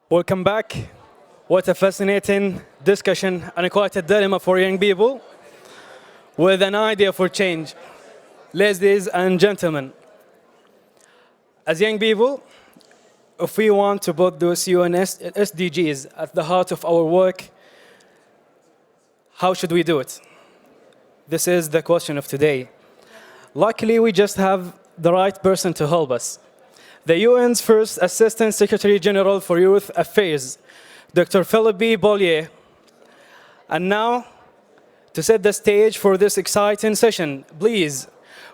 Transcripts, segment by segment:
Welcome back. What a fascinating discussion and quite a dilemma for young people with an idea for change. Ladies and gentlemen, as young people, if we want to put those UN SDGs at the heart of our work, how should we do it? This is the question of today. Luckily, we just have the right person to help us. The UN's first Assistant Secretary General for Youth Affairs, Dr. Felipe Paullier. And now, to set the stage for this exciting session, please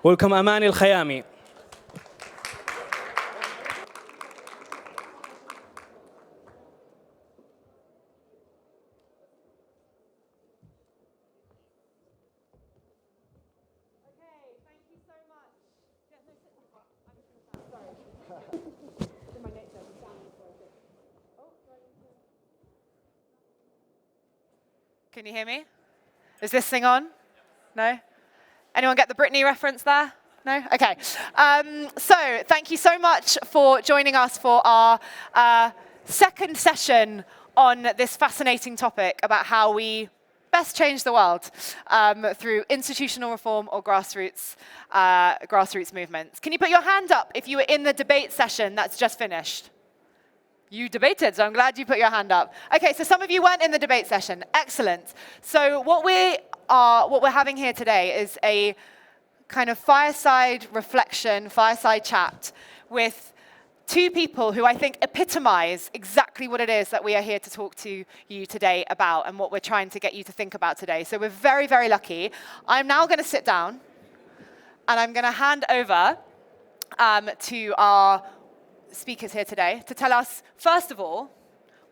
welcome Amani Alkhiami. Can you hear me? Is this thing on? No? Anyone get the Britney reference there? No? Okay. So thank you so much for joining us for our second session on this fascinating topic about how we best change the world through institutional reform or grassroots movements. Can you put your hand up if you were in the debate session that's just finished? You debated, so I'm glad you put your hand up. Okay, so some of you weren't in the debate session. Excellent. So what we're having here today is a kind of fireside reflection, fireside chat with two people who I think epitomize exactly what it is that we are here to talk to you today about and what we're trying to get you to think about today. So we're very, very lucky. I'm now going to sit down and I'm going to hand over to our speakers here today to tell us, first of all,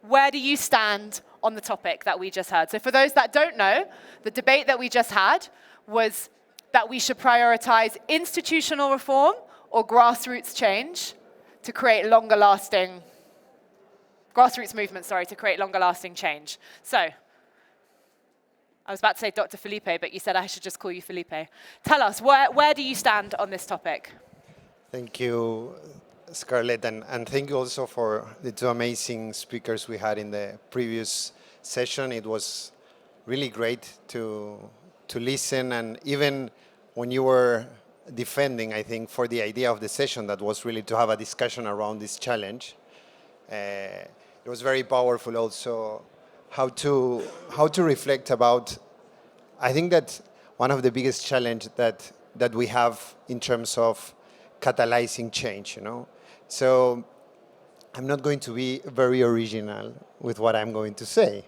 where do you stand on the topic that we just heard? So for those that don't know, the debate that we just had was that we should prioritize institutional reform or grassroots change to create longer-lasting, grassroots movements, sorry, to create longer-lasting change. So, I was about to say Dr. Felipe, but you said I should just call you Felipe. Tell us, where do you stand on this topic? Thank you, Scarlett, and thank you also for the two amazing speakers we had in the previous session. It was really great to listen, and even when you were defending, I think, for the idea of the session, that was really to have a discussion around this challenge. It was very powerful also how to reflect about, I think that one of the biggest challenge that we have in terms of catalyzing change, you know. So I'm not going to be very original with what I'm going to say.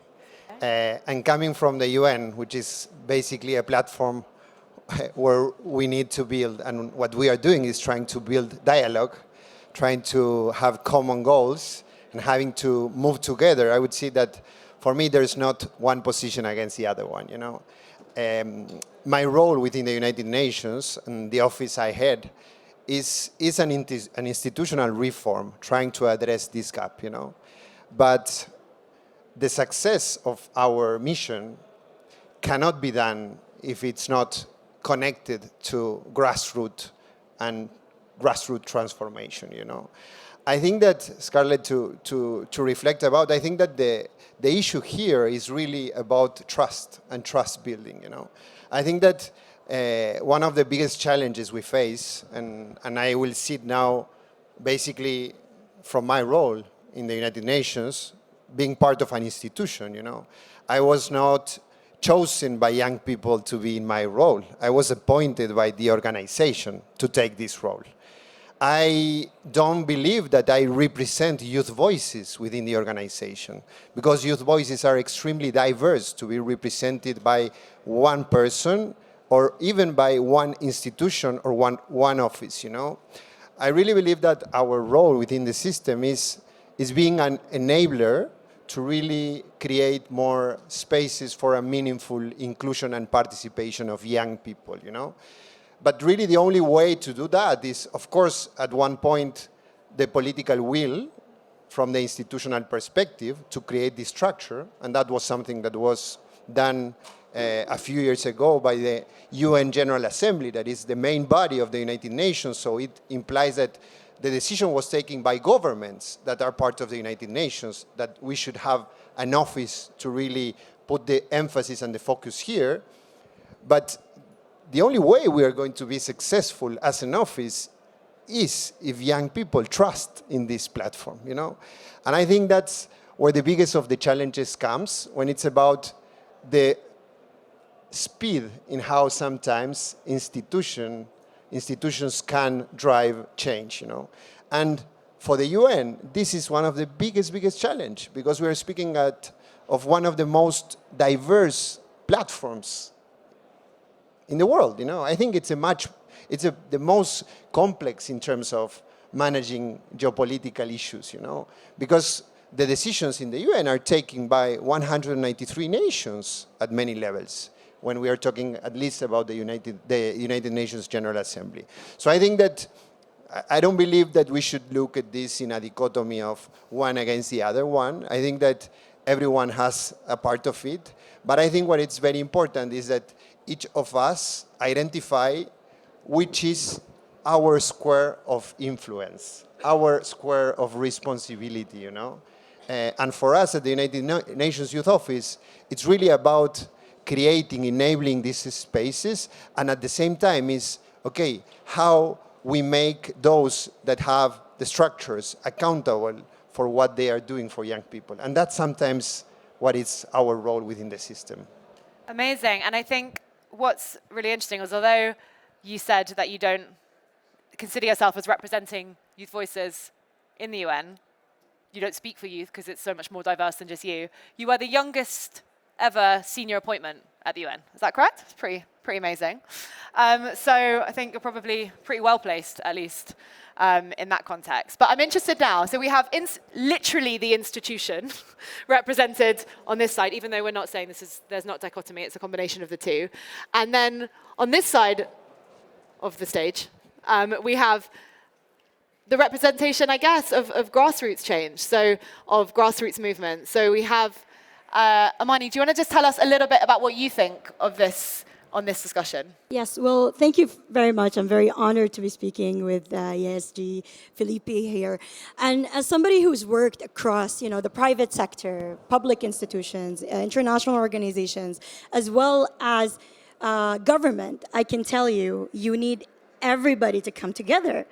And coming from the UN, which is basically a platform where we need to build, and what we are doing is trying to build dialogue, trying to have common goals, and having to move together. I would say that for me, there's not one position against the other one, you know. My role within the United Nations and the office I had is an institutional reform trying to address this gap, you know. But the success of our mission cannot be done if it's not connected to grassroots transformation, you know. I think that, Scarlett, to reflect about, I think that the issue here is really about trust and trust building, you know. I think that one of the biggest challenges we face, and I will sit now basically from my role in the United Nations, being part of an institution, you know. I was not chosen by young people to be in my role. I was appointed by the organization to take this role. I don't believe that I represent youth voices within the organization, because youth voices are extremely diverse to be represented by one person or even by one institution or one office, you know. I really believe that our role within the system is being an enabler to really create more spaces for a meaningful inclusion and participation of young people, you know. But really the only way to do that is, of course, at one point, the political will from the institutional perspective to create this structure, and that was something that was done a few years ago by the UN General Assembly, that is the main body of the United Nations. So it implies that the decision was taken by governments that are part of the United Nations that we should have an office to really put the emphasis and the focus here. But the only way we are going to be successful as an office is if young people trust in this platform, you know? And I think that's where the biggest of the challenges comes, when it's about the speed in how sometimes institutions can drive change, you know. And for the UN, this is one of the biggest challenge, because we are speaking of one of the most diverse platforms in the world, you know. I think it's the most complex in terms of managing geopolitical issues, you know, because the decisions in the UN are taken by 193 nations at many levels, when we are talking at least about the United Nations General Assembly. So I think that I don't believe that we should look at this in a dichotomy of one against the other one. I think that everyone has a part of it. But I think what is very important is that each of us identify which is our square of influence, our square of responsibility, you know. And for us at the United Nations Youth Office, it's really about creating, enabling these spaces, and at the same time is, okay, how we make those that have the structures accountable for what they are doing for young people. And that's sometimes what is our role within the system. Amazing. And I think what's really interesting is, although you said that you don't consider yourself as representing youth voices in the UN, you don't speak for youth because it's so much more diverse than just you. You are the youngest ever senior appointment at the UN. Is that correct? It's pretty amazing. So I think you're probably pretty well placed, at least, in that context. But I'm interested now. So we have literally the institution represented on this side, even though we're not saying there's not dichotomy, it's a combination of the two. And then on this side of the stage, we have the representation, I guess, of grassroots change, so of grassroots movement. So we have, Amani, do you want to just tell us a little bit about what you think of this on this discussion? Yes, well, thank you very much. I'm very honored to be speaking with ESG, Felipe here. And as somebody who's worked across, you know, the private sector, public institutions, international organizations, as well as government, I can tell you, you need everybody to come together.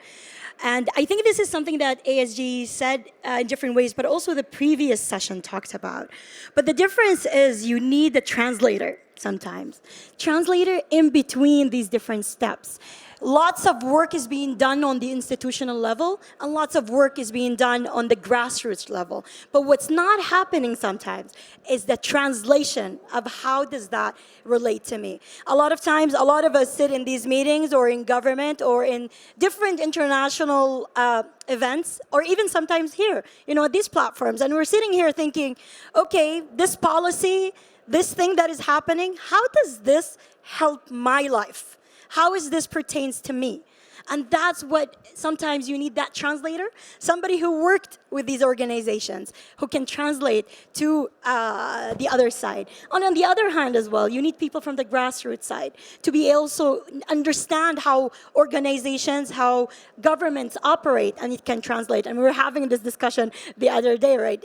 And I think this is something that ASG said in different ways, but also the previous session talked about. But the difference is you need the translator sometimes. Translator in between these different steps. Lots of work is being done on the institutional level, and lots of work is being done on the grassroots level. But what's not happening sometimes is the translation of how does that relate to me. A lot of times, a lot of us sit in these meetings or in government or in different international events, or even sometimes here, you know, at these platforms, and we're sitting here thinking, okay, this policy, this thing that is happening, how does this help my life? How is this pertains to me? And that's what sometimes you need, that translator, somebody who worked with these organizations, who can translate to the other side. And on the other hand as well, you need people from the grassroots side to be also understand how organizations, how governments operate, and it can translate. And we were having this discussion the other day, right?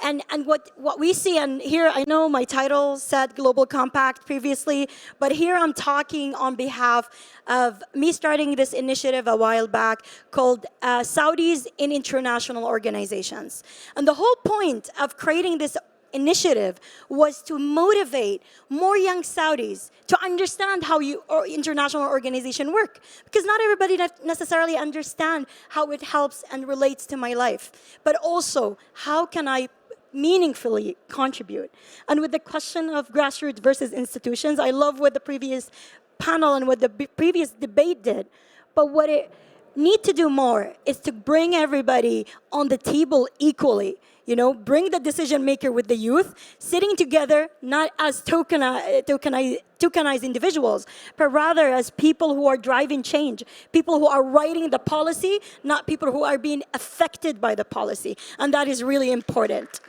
And what we see, and here I know my title said Global Compact previously, but here I'm talking on behalf of me starting this initiative a while back called Saudis in International Organizations. And the whole point of creating this initiative was to motivate more young Saudis to understand how international organizations work. Because not everybody necessarily understand how it helps and relates to my life. But also, how can I meaningfully contribute? And with the question of grassroots versus institutions, I love what the previous panel and what the previous debate did. But what it need to do more is to bring everybody on the table equally. You know, bring the decision maker with the youth, sitting together not as tokenized individuals, but rather as people who are driving change, people who are writing the policy, not people who are being affected by the policy. And that is really important.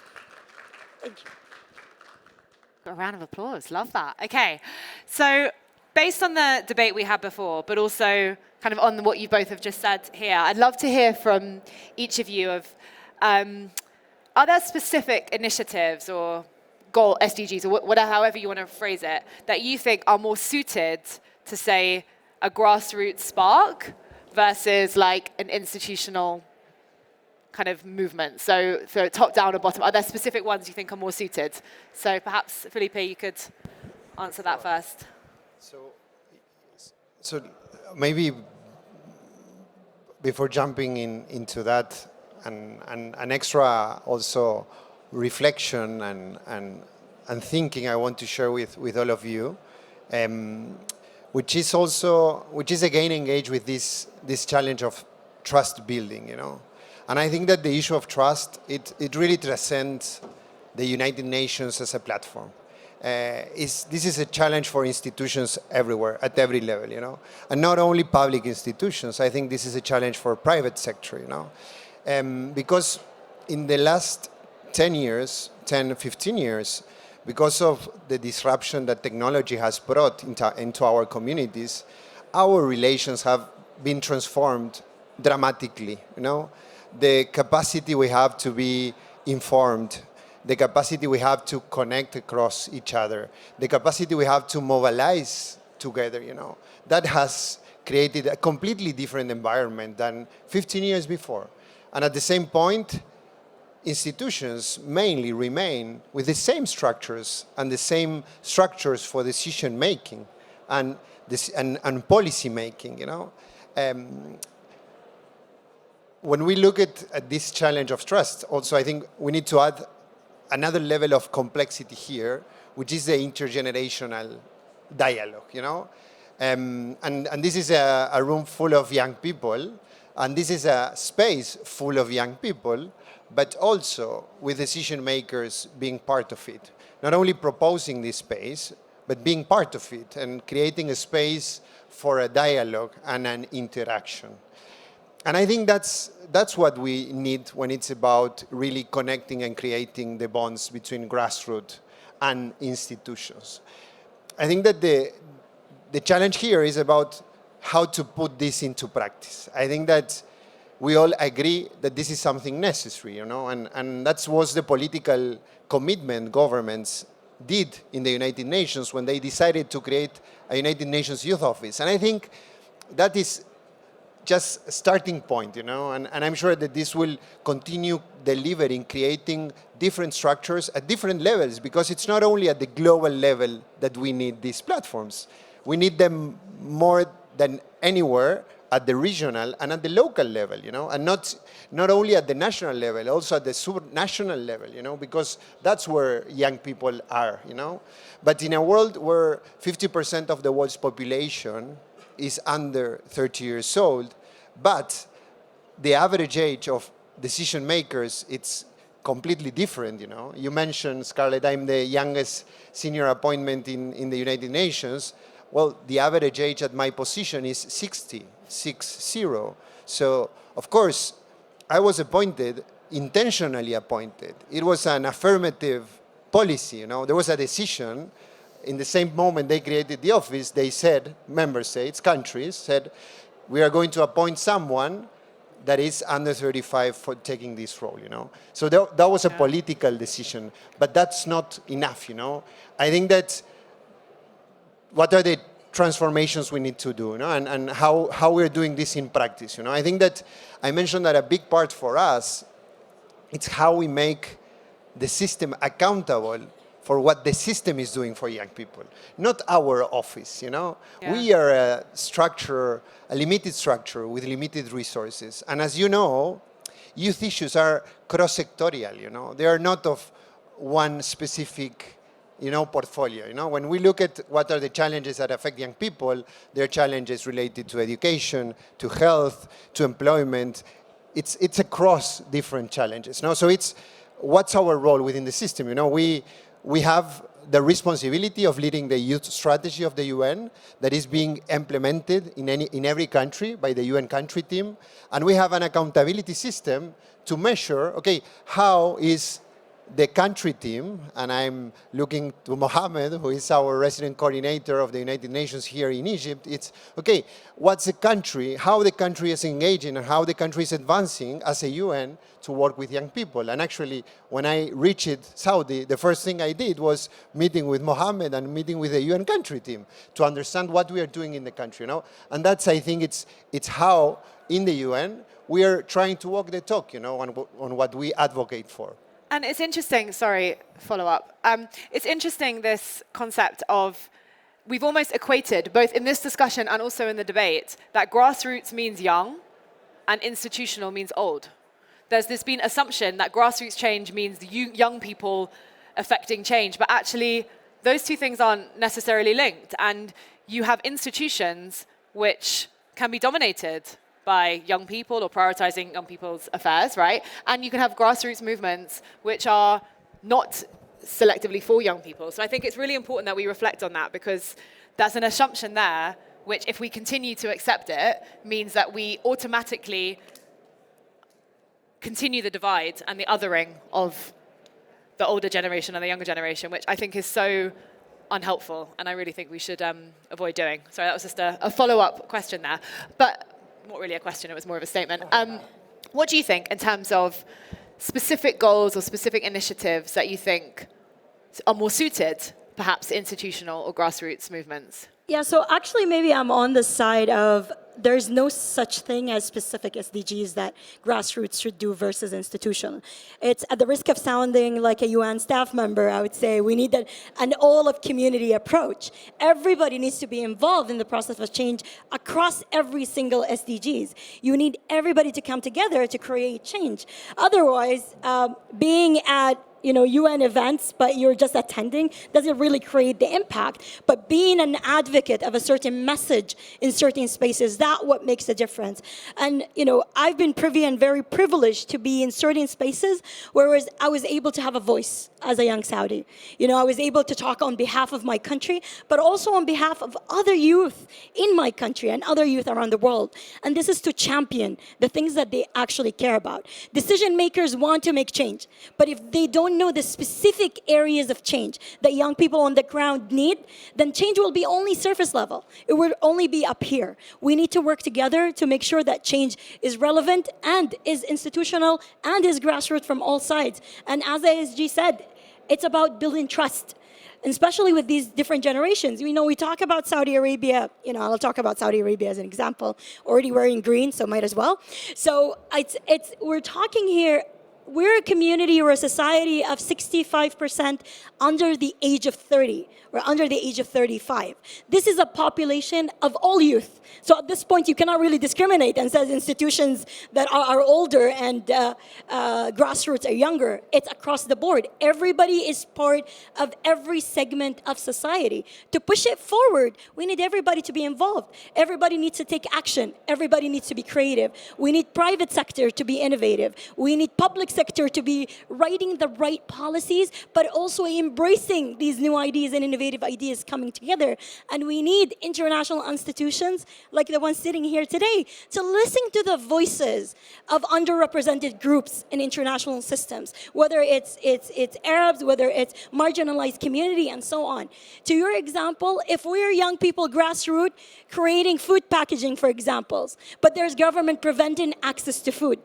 Thank you. A round of applause. Love that. Okay, so based on the debate we had before, but also kind of on what you both have just said here, I'd love to hear from each of you of, are there specific initiatives or goal SDGs or whatever, however you want to phrase it, that you think are more suited to, say, a grassroots spark versus like an institutional kind of movement? So top down or bottom, are there specific ones you think are more suited? So perhaps, Felipe, you could answer that first. So maybe before jumping into that, and an extra also reflection and thinking I want to share with all of you, which is again engaged with this challenge of trust building, you know. And I think that the issue of trust, it really transcends the United Nations as a platform. This is a challenge for institutions everywhere, at every level, you know. And not only public institutions, I think this is a challenge for private sector, you know. Because in the last 10, 15 years, because of the disruption that technology has brought into our communities, our relations have been transformed dramatically, you know. The capacity we have to be informed, the capacity we have to connect across each other, the capacity we have to mobilize together, you know, that has created a completely different environment than 15 years before. And at the same point, institutions mainly remain with the same structures and the same structures for decision making and policy making, you know. When we look at this challenge of trust, also I think we need to add another level of complexity here, which is the intergenerational dialogue, you know. And this is a room full of young people, and this is a space full of young people, but also with decision makers being part of it. Not only proposing this space, but being part of it and creating a space for a dialogue and an interaction. And I think that's what we need when it's about really connecting and creating the bonds between grassroots and institutions. I think that the challenge here is about how to put this into practice. I think that we all agree that this is something necessary, you know, and that was the political commitment governments did in the United Nations when they decided to create a United Nations Youth Office. And I think that is just a starting point, you know, and I'm sure that this will continue delivering, creating different structures at different levels, because it's not only at the global level that we need these platforms. We need them more than anywhere at the regional and at the local level, you know, and not only at the national level, also at the supranational level, you know, because that's where young people are, you know. But in a world where 50% of the world's population is under 30 years old, but the average age of decision makers, it's completely different, you know. You mentioned, Scarlett, I'm the youngest senior appointment in the United Nations. Well, the average age at my position is 60. So, of course, I was appointed, intentionally appointed. It was an affirmative policy, you know. There was a decision. In the same moment they created the office, they said, member states, countries, said, we are going to appoint someone that is under 35 for taking this role, you know. So that was a political decision, but that's not enough, you know. I think that what are the transformations we need to do, you know, and how we're doing this in practice, you know. I think that I mentioned that a big part for us, it's how we make the system accountable for what the system is doing for young people, not our office, you know. Yeah. We are a structure, a limited structure with limited resources. And as you know, youth issues are cross-sectorial, you know. They are not of one specific, you know, portfolio, you know. When we look at what are the challenges that affect young people, there are challenges related to education, to health, to employment. It's across different challenges, no? So it's, what's our role within the system, you know? We have the responsibility of leading the youth strategy of the UN that is being implemented in every country by the UN country team. And we have an accountability system to measure, okay, how is the country team, and I'm looking to Mohammed, who is our resident coordinator of the United Nations here in Egypt, it's, okay, what's the country, how the country is engaging and how the country is advancing as a UN to work with young people. And actually, when I reached Saudi, the first thing I did was meeting with Mohammed and meeting with the UN country team to understand what we are doing in the country, you know? And that's, I think, it's how, in the UN, we are trying to walk the talk, you know, on what we advocate for. And it's interesting, sorry, follow up. It's interesting, this concept of, we've almost equated, both in this discussion and also in the debate, that grassroots means young and institutional means old. There's this been assumption that grassroots change means young people affecting change, but actually those two things aren't necessarily linked. And you have institutions which can be dominated by young people or prioritizing young people's affairs, right? And you can have grassroots movements which are not selectively for young people. So I think it's really important that we reflect on that, because that's an assumption there, which if we continue to accept it, means that we automatically continue the divide and the othering of the older generation and the younger generation, which I think is so unhelpful, and I really think we should avoid doing. Sorry, that was just a follow-up question there. But not really a question, it was more of a statement. What do you think in terms of specific goals or specific initiatives that you think are more suited, perhaps institutional or grassroots movements? Yeah, so actually maybe I'm on the side of there's no such thing as specific SDGs that grassroots should do versus institutional. It's at the risk of sounding like a UN staff member, I would say we need an all-of-community approach. Everybody needs to be involved in the process of change across every single SDGs. You need everybody to come together to create change. Otherwise, being at UN events, but you're just attending, doesn't really create the impact. But being an advocate of a certain message in certain spaces, that's what makes a difference. And, I've been privy and very privileged to be in certain spaces where I was able to have a voice as a young Saudi. I was able to talk on behalf of my country, but also on behalf of other youth in my country and other youth around the world. And this is to champion the things that they actually care about. Decision makers want to make change, but if they don't know the specific areas of change that young people on the ground need, then change will be only surface level. It will only be up here. We need to work together to make sure that change is relevant and is institutional and is grassroots from all sides. And as ASG said, it's about building trust, and especially with these different generations. We talk about Saudi Arabia, I'll talk about Saudi Arabia as an example, already wearing green, so might as well. So we're talking here, we're a community or a society of 65% under the age of 30. We're under the age of 35. This is a population of all youth. So at this point, you cannot really discriminate and say institutions that are older and grassroots are younger. It's across the board. Everybody is part of every segment of society. To push it forward, we need everybody to be involved. Everybody needs to take action. Everybody needs to be creative. We need private sector to be innovative. We need public sector to be writing the right policies, but also embracing these new ideas and innovative ideas coming together. And we need international institutions like the one sitting here today to listen to the voices of underrepresented groups in international systems, whether it's Arabs, whether it's marginalized community, and so on. To your example, if we're young people grassroots creating food packaging, for examples, but there's government preventing access to food,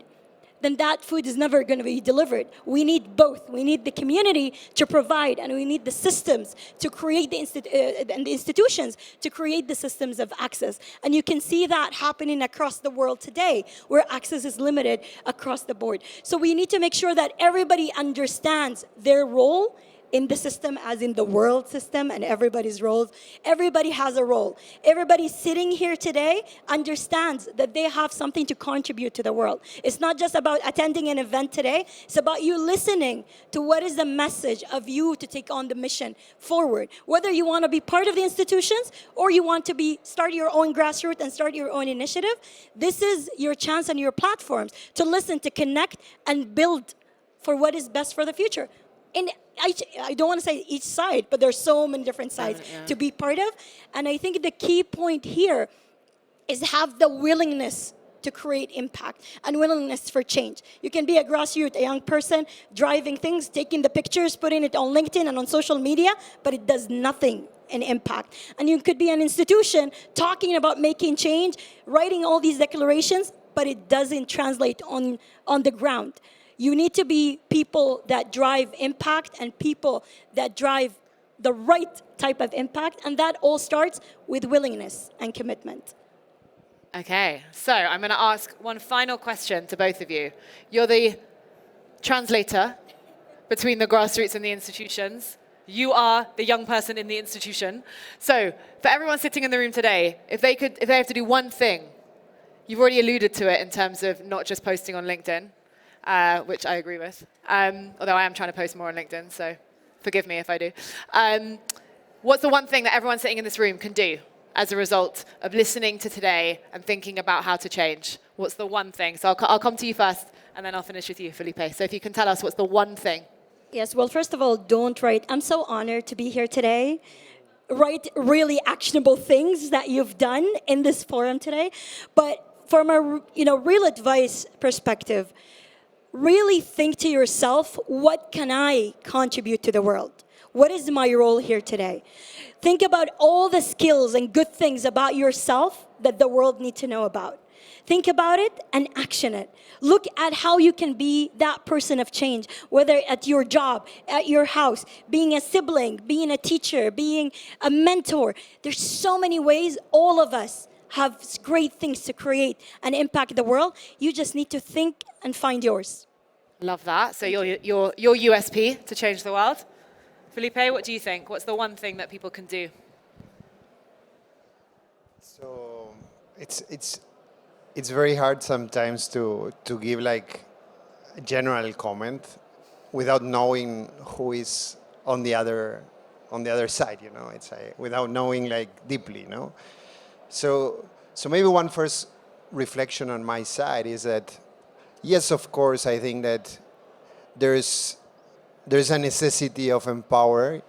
then that food is never going to be delivered. We need both. We need the community to provide, and we need the systems to create and the institutions to create the systems of access. And you can see that happening across the world today, where access is limited across the board. So we need to make sure that everybody understands their role in the system, as in the world system, and everybody's roles. Everybody has a role. Everybody sitting here today understands that they have something to contribute to the world. It's not just about attending an event today. It's about you listening to what is the message of you to take on the mission forward. Whether you want to be part of the institutions or you want to start your own grassroots and start your own initiative, this is your chance and your platforms to listen, to connect, and build for what is best for the future. And I don't want to say each side, but there's so many different sides to be part of. And I think the key point here is have the willingness to create impact and willingness for change. You can be a grassroots, a young person, driving things, taking the pictures, putting it on LinkedIn and on social media, but it does nothing in impact. And you could be an institution talking about making change, writing all these declarations, but it doesn't translate on the ground. You need to be people that drive impact and people that drive the right type of impact, and that all starts with willingness and commitment. Okay, so I'm going to ask one final question to both of you. You're the translator between the grassroots and the institutions. You are the young person in the institution. So for everyone sitting in the room today, if they have to do one thing, you've already alluded to it in terms of not just posting on LinkedIn, which I agree with, although I am trying to post more on LinkedIn, so forgive me if I do. What's the one thing that everyone sitting in this room can do as a result of listening to today and thinking about how to change? What's the one thing? So I'll come to you first, and then I'll finish with you, Felipe. So if you can tell us what's the one thing. Yes, well, first of all, don't write. I'm so honored to be here today. Write really actionable things that you've done in this forum today. But from a real advice perspective, really think to yourself, what can I contribute to the world? What is my role here today? Think about all the skills and good things about yourself that the world needs to know about. Think about it and action it. Look at how you can be that person of change, whether at your job, at your house, being a sibling, being a teacher, being a mentor. There's so many ways. All of us have great things to create and impact the world. You just need to think and find yours. Love that. So your USP to change the world. Felipe, what do you think? What's the one thing that people can do? So it's very hard sometimes to give like a general comment without knowing who is on the other side. It's without knowing like deeply. So maybe one first reflection on my side is that yes, of course, I think that there's a necessity of empowering.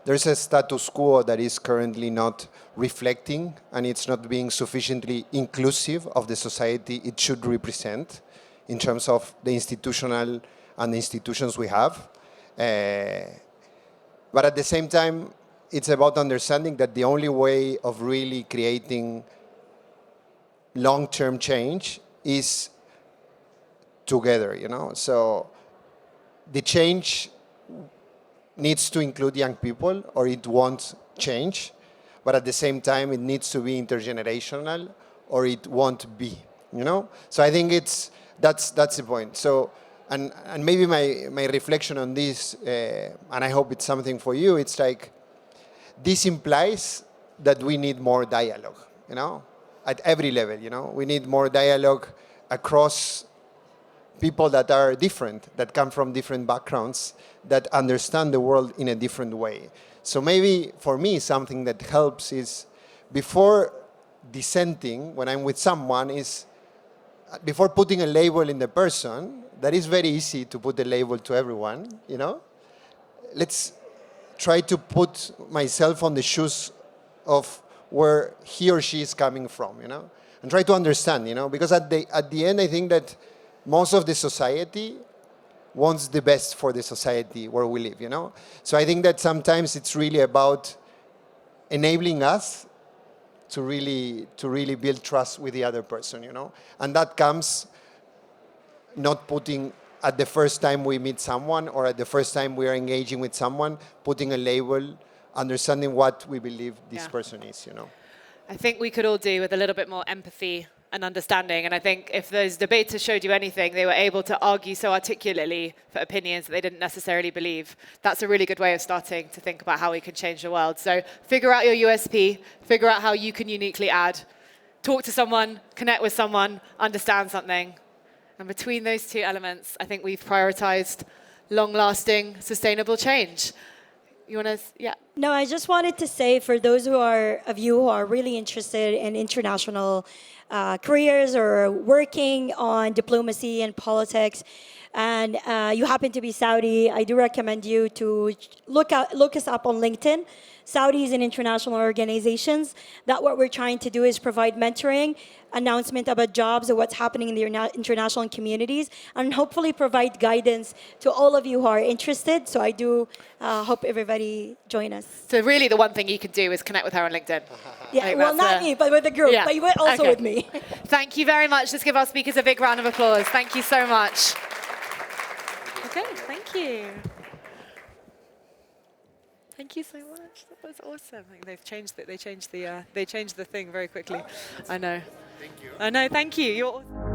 There's a status quo that is currently not reflecting, and it's not being sufficiently inclusive of the society it should represent in terms of the institutional and the institutions we have. But at the same time, it's about understanding that the only way of really creating long-term change is together, So the change needs to include young people or it won't change. But at the same time, it needs to be intergenerational or it won't be, So I think that's the point. So, and maybe my reflection on this, and I hope it's something for you, it's like, this implies that we need more dialogue, at every level, We need more dialogue across people that are different, that come from different backgrounds, that understand the world in a different way. So maybe for me, something that helps is before dissenting, when I'm with someone, is before putting a label in the person, that is very easy to put a label to everyone, Let's try to put myself on the shoes of where he or she is coming from, and try to understand, because at the end, I think that most of the society wants the best for the society where we live, So I think that sometimes it's really about enabling us to really build trust with the other person, And that comes not putting at the first time we meet someone or at the first time we are engaging with someone, putting a label, understanding what we believe this person is, I think we could all do with a little bit more empathy and understanding. And I think if those debaters showed you anything, they were able to argue so articulately for opinions that they didn't necessarily believe. That's a really good way of starting to think about how we can change the world. So figure out your USP, figure out how you can uniquely add, talk to someone, connect with someone, understand something. And between those two elements, I think we've prioritized long-lasting, sustainable change. You want to, yeah? No, I just wanted to say for those of you who are really interested in international careers or working on diplomacy and politics, and you happen to be Saudi, I do recommend you to look us up on LinkedIn. Saudis and international organizations. That what we're trying to do is provide mentoring, announcement about jobs and what's happening in the international communities, and hopefully provide guidance to all of you who are interested. So I do hope everybody join us. So really the one thing you can do is connect with her on LinkedIn. Yeah, well, not me, but with the group, Yeah. but also Okay. with me. Thank you very much. Let's give our speakers a big round of applause. Thank you so much. Okay, thank you. Thank you so much. That was awesome. They've changed it. They changed the thing very quickly. I know. Thank you. I know. Thank you. You're awesome.